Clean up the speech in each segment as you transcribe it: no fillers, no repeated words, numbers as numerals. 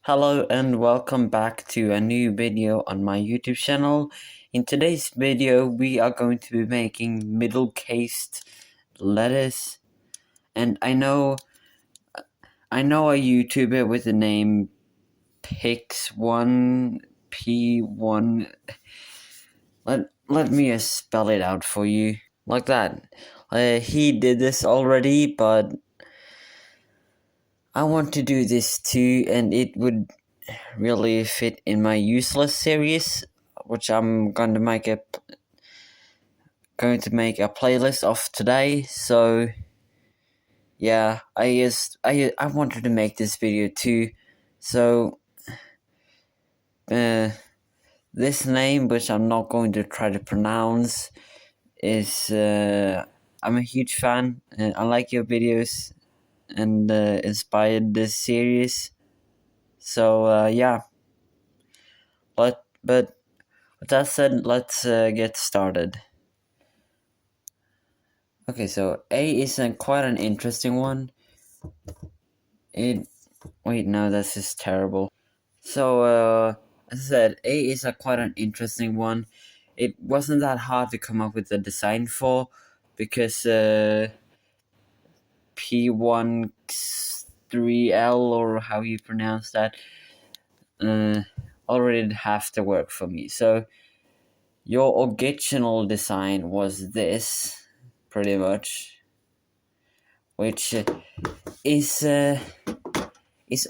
Hello and welcome back to a new video on my YouTube channel. In today's video we are going to be making middle-cased lettuce, and I know a YouTuber with the name Pix1P1. Let me spell it out for you like that. He did this already, but I want to do this too, and it would really fit in my useless series, which I'm going to make a playlist of today. So yeah, I wanted to make this video too. So this name, which I'm not going to try to pronounce, is I'm a huge fan. I like your videos and inspired this series. So yeah, but with that said, let's get started. Okay, so A is quite an interesting one. Wait, no, this is terrible. So, as I said, A is quite an interesting one. It wasn't that hard to come up with the design for, because P13L, or how you pronounce that, already did half the work for me. So, your original design was this, pretty much, which is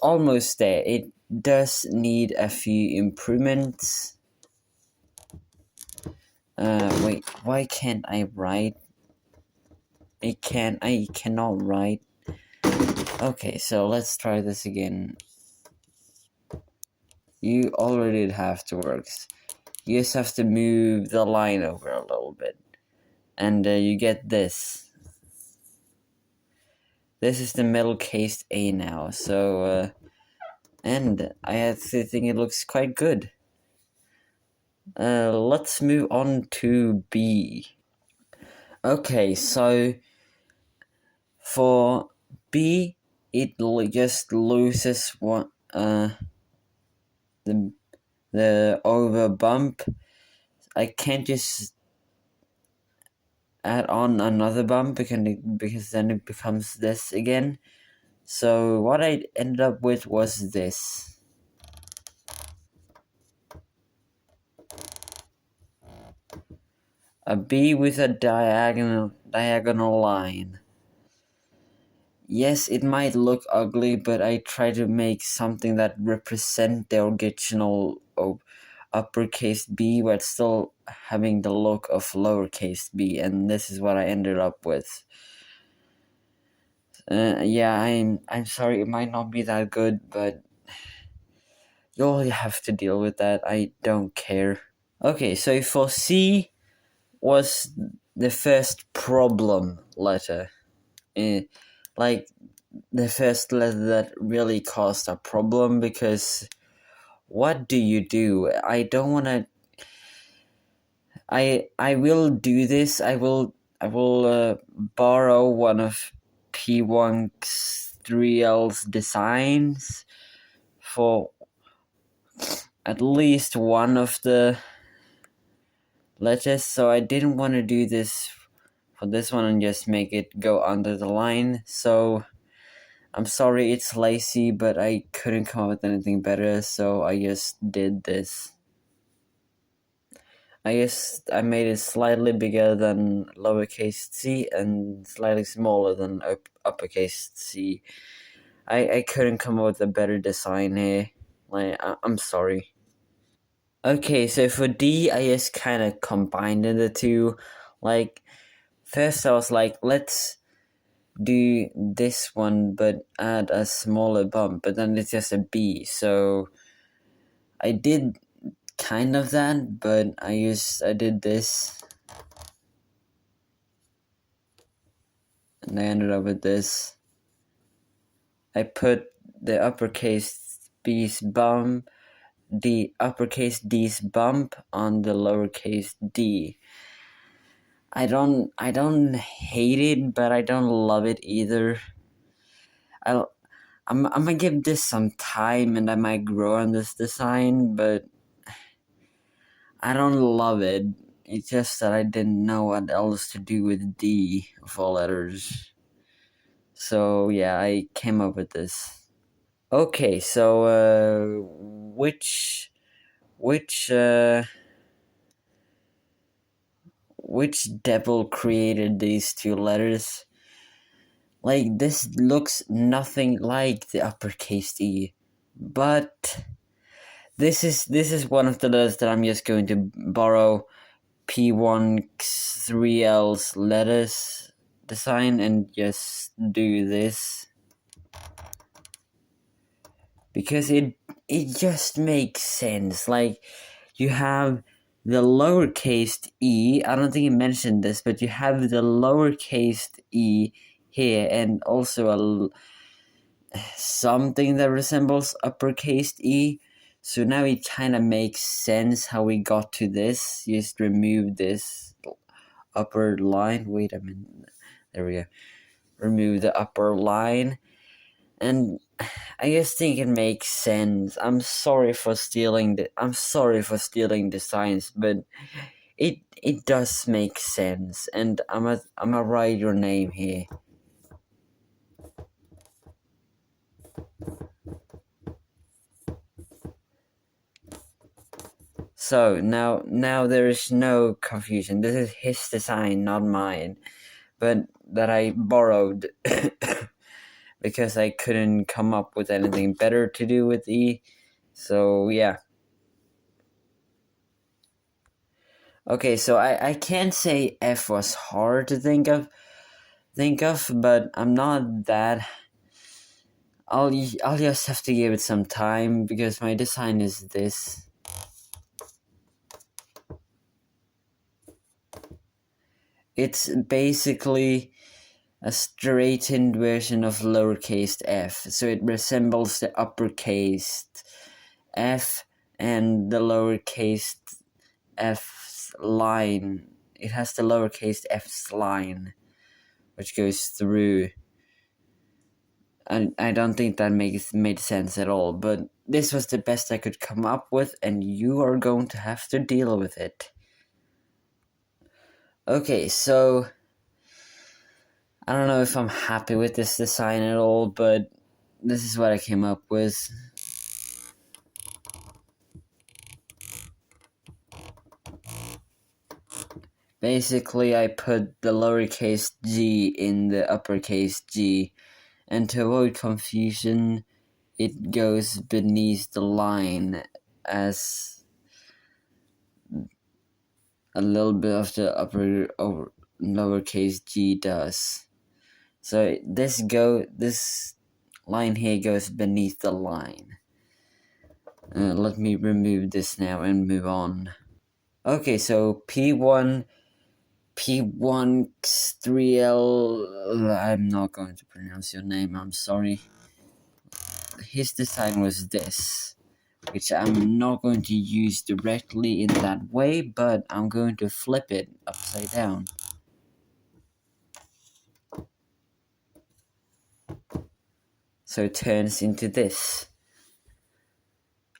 almost there. It does need a few improvements. Wait, why can't I write? I cannot write. Okay, so let's try this again. You already have to work. You just have to move the line over a little bit, and you get this. This is the middle-cased A now, so and I actually think it looks quite good. Let's move on to B. Okay, so for B, it just loses one the over bump. I can't just add on another bump because then it becomes this again. So what I ended up with was this. A B with a diagonal line. Yes, it might look ugly, but I try to make something that represent the original uppercase B, but still having the look of lowercase b, and this is what I ended up with. Yeah, I'm sorry, it might not be that good, but you'll have to deal with that. I don't care. Okay, so for C was the first problem letter. Like the first letter that really caused a problem, because what do you do? I don't want to. I will do this. I will borrow one of P13L's designs for at least one of the letters. So I didn't want to do this for this one and just make it go under the line. So I'm sorry, it's lazy, but I couldn't come up with anything better, so I just did this. I made it slightly bigger than lowercase c and slightly smaller than uppercase c. I couldn't come up with a better design here. I'm sorry. Okay, so for D, I just kind of combined the two. Like, first I was like, let's do this one but add a smaller bump, but then it's just a B. So I did kind of that, but I did this, and I ended up with this. I put the uppercase B's bump, the uppercase D's bump on the lowercase d. I don't hate it, but I don't love it either. I'm gonna give this some time and I might grow on this design, but I don't love it. It's just that I didn't know what else to do with D of all letters. So yeah, I came up with this. Okay, so which devil created these two letters? Like, this looks nothing like the uppercase E, but this is one of the letters that I'm just going to borrow P13L's letters design and just do this, because it just makes sense. Like, you have the lowercase e. I don't think you mentioned this, but you have the lowercase e here, and also something that resembles uppercase e. So now it kind of makes sense how we got to this. Just remove this upper line. Wait a minute. There we go. Remove the upper line. And I just think it makes sense. I'm sorry for stealing designs, but it does make sense. And I'm a write your name here. So now there is no confusion. This is his design, not mine, but that I borrowed because I couldn't come up with anything better to do with E. So yeah. Okay, so I can't say F was hard to think of, but I'm not that. I'll just have to give it some time because my design is this. It's basically a straightened version of lowercase f, so it resembles the uppercase f and the lowercase f's line. It has the lowercase f's line, which goes through. I don't think that made sense at all, but this was the best I could come up with, and you are going to have to deal with it. Okay, so I don't know if I'm happy with this design at all, but this is what I came up with. Basically, I put the lowercase g in the uppercase G, and to avoid confusion, it goes beneath the line as a little bit of the upper or lowercase g does. So this line here goes beneath the line. Let me remove this now and move on. Okay, so P13L. I'm not going to pronounce your name. I'm sorry. His design was this, which I'm not going to use directly in that way, but I'm going to flip it upside down. So it turns into this.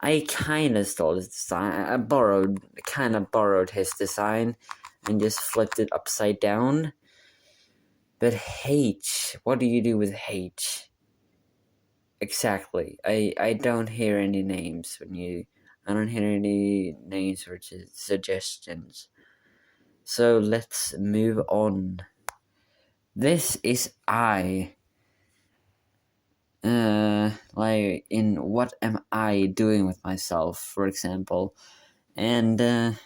I kind of stole his design. I kind of borrowed his design and just flipped it upside down. But H, what do you do with H? Exactly. I don't hear any names I don't hear any names or suggestions. So let's move on. This is I. Like in what am I doing with myself, for example. And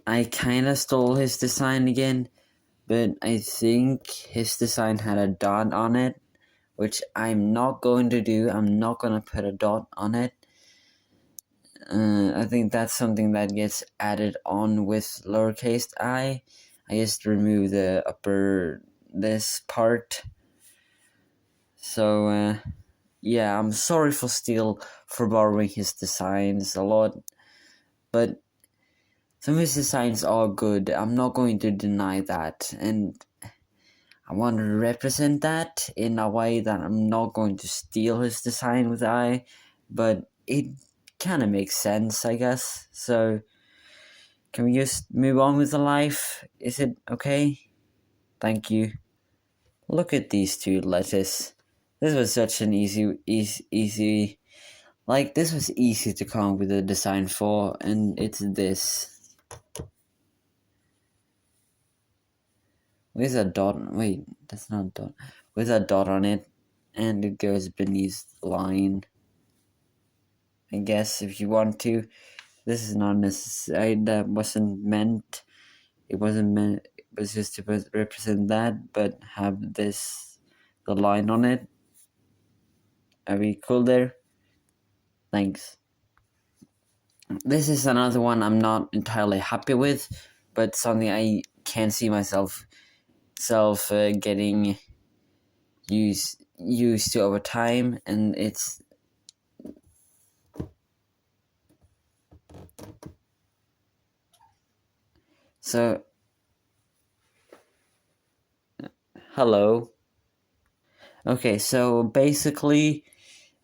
I kinda stole his design again, but I think his design had a dot on it, which I'm not going to do. I'm not gonna put a dot on it. I think that's something that gets added on with lowercase I. I just remove this part. So yeah, I'm sorry for borrowing his designs a lot, but some of his designs are good. I'm not going to deny that, and I want to represent that in a way that I'm not going to steal his design with I, but it kind of makes sense, I guess. So, can we just move on with the life? Is it okay? Thank you. Look at these two letters. This was such an easy. Like, this was easy to come up with a design for, and it's this. With a dot. Wait, that's not a dot. With a dot on it, and it goes beneath the line. I guess if you want to. This is not necessary. That wasn't meant. It wasn't meant. It was just to represent that, but have this, the line on it. Are we cool there? Thanks. This is another one I'm not entirely happy with, but something I can see myself getting used to over time, and it's so. Hello. Okay, so basically,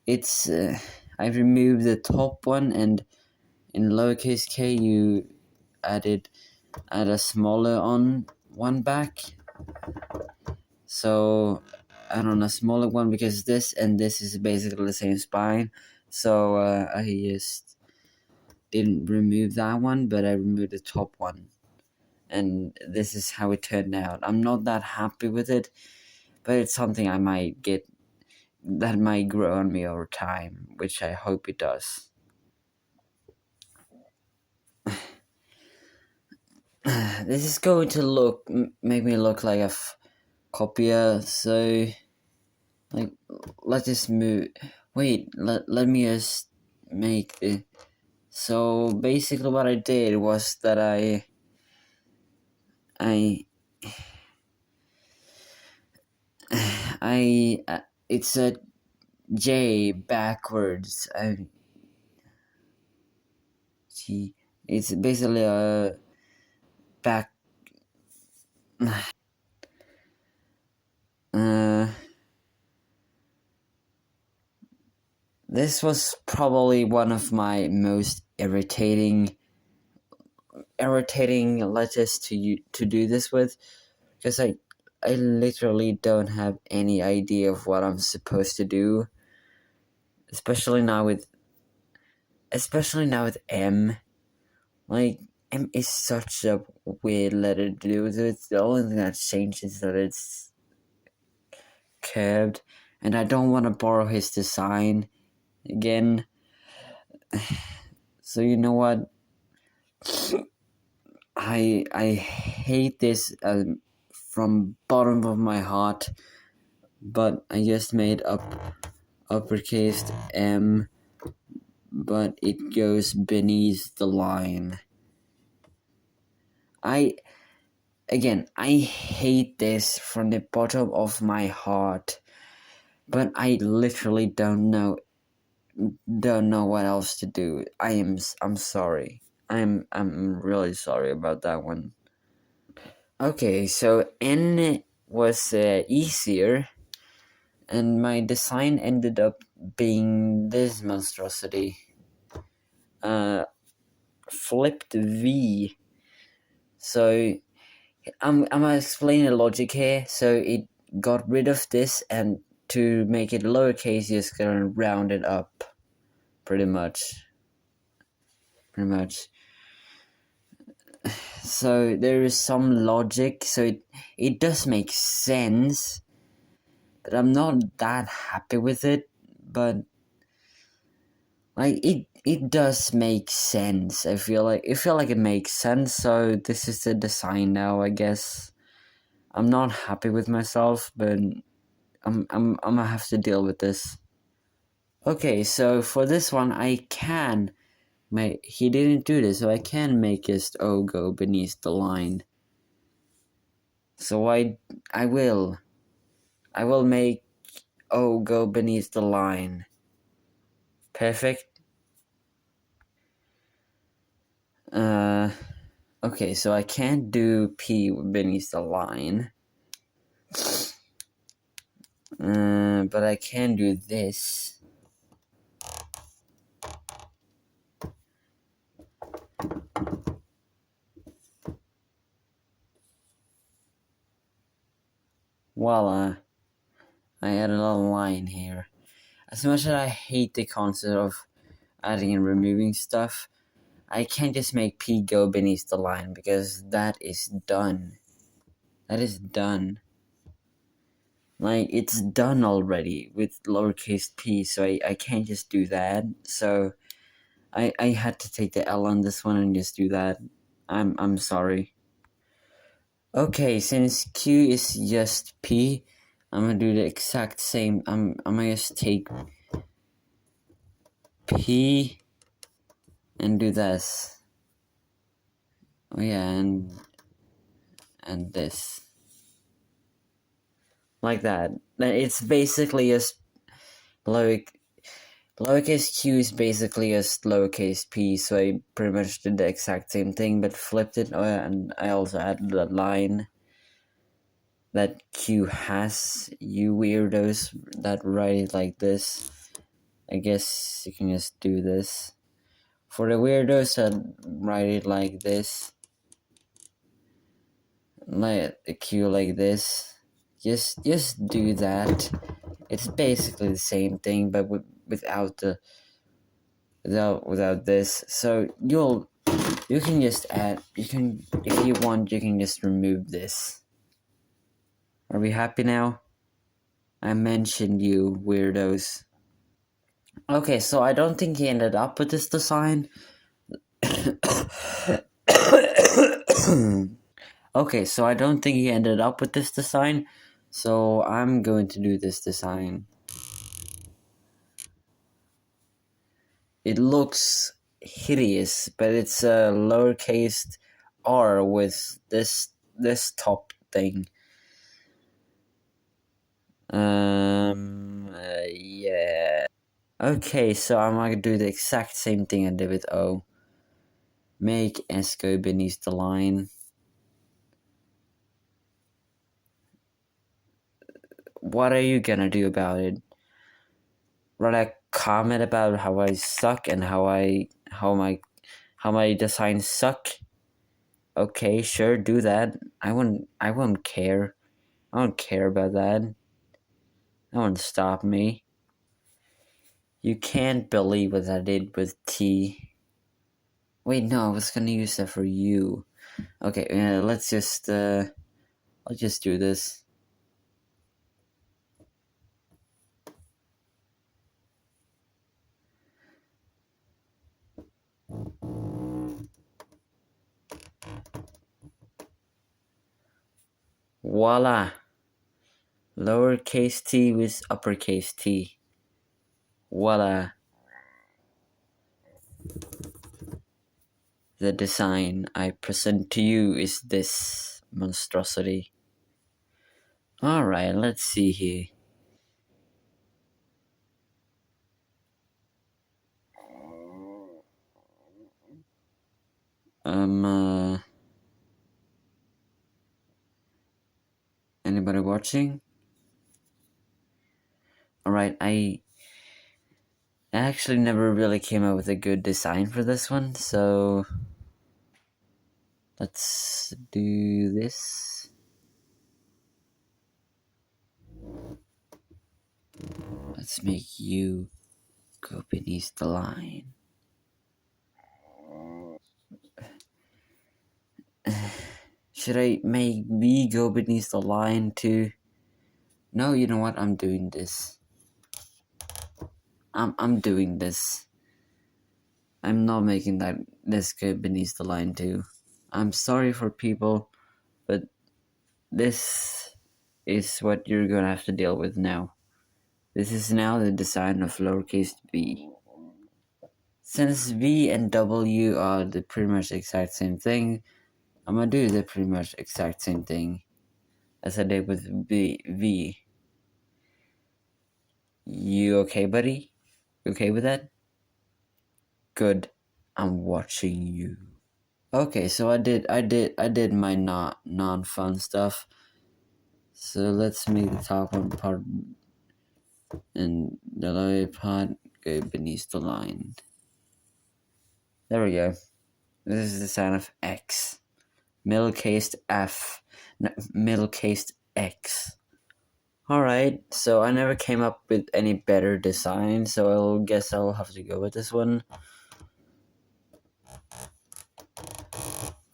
it's I removed the top one, and in lowercase k you add a smaller on one back. So I don't know, a smaller one, because this and this is basically the same spine. So I just didn't remove that one, but I removed the top one. And this is how it turned out. I'm not that happy with it, but it's something I might get that might grow on me over time, which I hope it does. This is going to make me look like a copier, so like let's just move. Wait, let me just make the. So basically, what I did was that I it's a J backwards. It's basically a back. This was probably one of my most irritating letters to do this with, because I literally don't have any idea of what I'm supposed to do, especially now with M. Like, M is such a weird letter to do with it. The only thing that changes is that it's curved, and I don't want to borrow his design again. So you know what? I hate this from bottom of my heart, but I just made uppercase M, but it goes beneath the line. I hate this from the bottom of my heart, but I literally don't know what else to do. I'm sorry. I'm really sorry about that one. Okay, so N was easier, and my design ended up being this monstrosity. Flipped V. So I'm gonna explain the logic here. So it got rid of this, and to make it lowercase, just gonna round it up, pretty much. So there is some logic. So it does make sense, but I'm not that happy with it. But like it does make sense. I feel like it makes sense. So this is the design now, I guess. I'm not happy with myself, but I'm gonna have to deal with this. Okay, so for this one, I can make. He didn't do this, so I can make his O go beneath the line. So I will make O go beneath the line. Perfect. Okay, so I can't do P beneath the line. But I can do this. Voila. I added a line here. As much as I hate the concept of adding and removing stuff, I can't just make P go beneath the line because that is done. That is done. Like, it's done already with lowercase p, so I can't just do that. So I had to take the L on this one and just do that. I'm sorry. Okay, since Q is just P, I'm gonna do the exact same. I'm gonna just take P and do this. Oh yeah, and this. Like that. It's basically just lowercase q is basically just lowercase p, so I pretty much did the exact same thing, but flipped it, and I also added a line that q has. You weirdos that write it like this, I guess you can just do this. For the weirdos that write it like this, like the q like this, just do that. It's basically the same thing, but without this. So you can just add. You can, if you want, you can just remove this. Are we happy now? I mentioned you weirdos. Okay, so I don't think he ended up with this design. Okay, so I don't think he ended up with this design. So I'm going to do this design. It looks hideous, but it's a lowercase r with this top thing. Yeah. Okay, so I'm gonna do the exact same thing I did with O. Make S go beneath the line. What are you gonna do about it? Write a comment about how I suck and how my designs suck? Okay, sure, do that. I won't care. I don't care about that. No one stop me. You can't believe what I did with T. Wait, no, I was gonna use that for you. Okay, let's just I'll just do this. Voila! Lowercase t with uppercase T. Voila! The design I present to you is this monstrosity. Alright, let's see here. Anybody watching? Alright, I actually never really came up with a good design for this one, so let's do this. Let's make you go beneath the line. Should I make V go beneath the line too? No, you know what? I'm doing this. I'm doing this. I'm not making this go beneath the line too. I'm sorry for people, but this is what you're gonna have to deal with now. This is now the design of lowercase v. Since v and w are the pretty much exact same thing, I'm gonna do the pretty much exact same thing as I did with v. You okay, buddy? You okay with that? Good. I'm watching you. Okay, so I did my non-fun stuff. So let's make the top one part and the lower part go beneath the line. There we go. This is the sound of X. Middlecased F. No, middlecased X. Alright, so I never came up with any better design, so I guess I'll have to go with this one.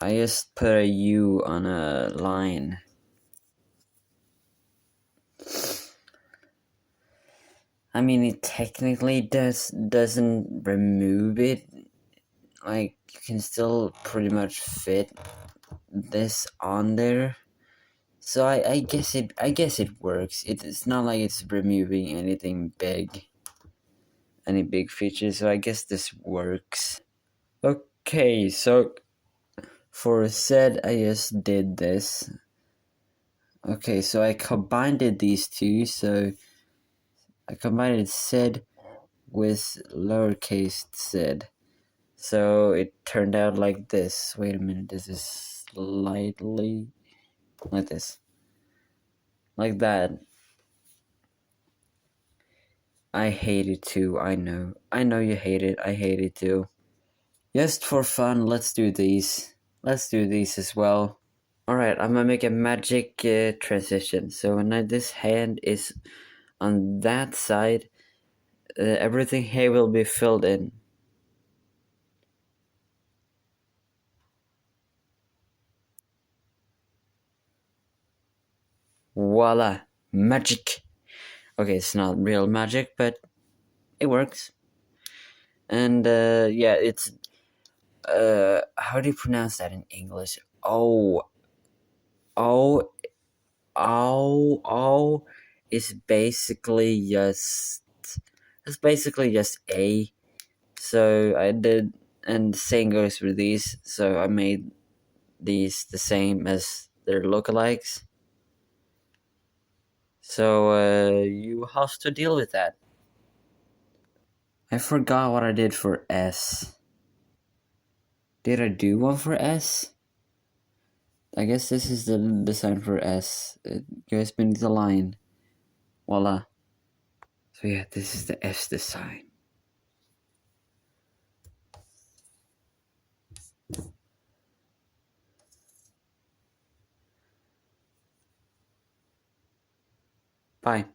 I just put a U on a line. I mean, it technically doesn't remove it. Like, you can still pretty much fit this on there. So I guess it works. It's not like it's removing anything big, any big features. So I guess this works. Okay, so for Z, I just did this. Okay, so I combined these two. So I combined Z with lowercase z. So it turned out like this. Wait a minute, this is slightly like this. Like that. I hate it too, I know. I know you hate it, I hate it too. Just for fun, let's do these. Let's do these as well. Alright, I'm gonna make a magic transition. So when this hand is on that side, everything here will be filled in. Voila! Magic! Okay, it's not real magic, but it works. And yeah, it's how do you pronounce that in English? Oh, oh, oh is basically just a. So I did, and the same goes with these. So I made these the same as their lookalikes. So you have to deal with that. I forgot what I did for S. Did I do one for S? I guess this is the design for S. It goes beneath the line. Voila. So yeah, this is the S design. Bye.